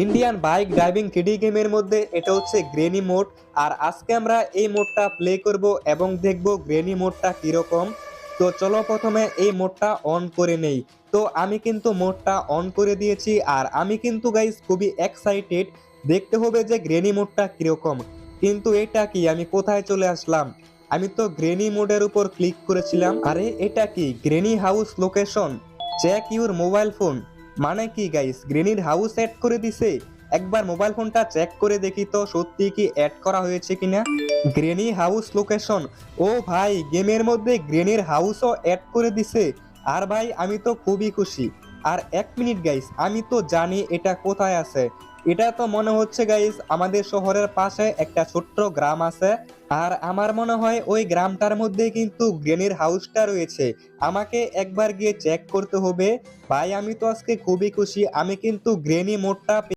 Indian bike driving three D গেমের মধ্যে এটা হচ্ছে গ্রেনি মোড। আর আজকে আমরা এই মোডটা প্লে করব এবং দেখব গ্রেনি মোডটা কিরকম। তো চলো প্রথমে এই মোডটা অন করে নেই। তো আমি কিন্তু মোডটা অন করে দিয়েছি আর আমি কিন্তু গাইস খুবই এক্সাইটেড। দেখতে হবে যে গ্রেনি মোডটা কিরকম। কিন্তু এটা কি, আমি কোথায় চলে আসলাম? আমি তো গ্রেনি মোডের উপর ক্লিক করেছিলাম। আরে এটা কি granny house location, check your mobile phone? মানে কি গাইস, গ্রেনির হাউস অ্যাড করে দিছে? একবার মোবাইল ফোনটা চেক করে দেখি তো সত্যি কি অ্যাড করা হয়েছে কিনা। গ্রেনি হাউস লোকেশন, ও ভাই গেমের মধ্যে গ্রেনির হাউসও অ্যাড করে দিছে। আর ভাই আমি তো খুবই খুশি। আর এক মিনিট গাইস, আমি তো জানি এটা কোথায় আছে। এটা তো মনে হচ্ছে গাইস আমাদের শহরের পাশে একটা ছোট্ট গ্রাম আছে। আর আমার মনে হয় ওই গ্রামটার মধ্যে কিন্তু গ্রেনির হাউসটা রয়েছে। আমাকে একবার গিয়ে চেক করতে হবে। ভাই আমি তো আজকে খুবই খুশি, আমি কিন্তু গ্রেনি মোডটা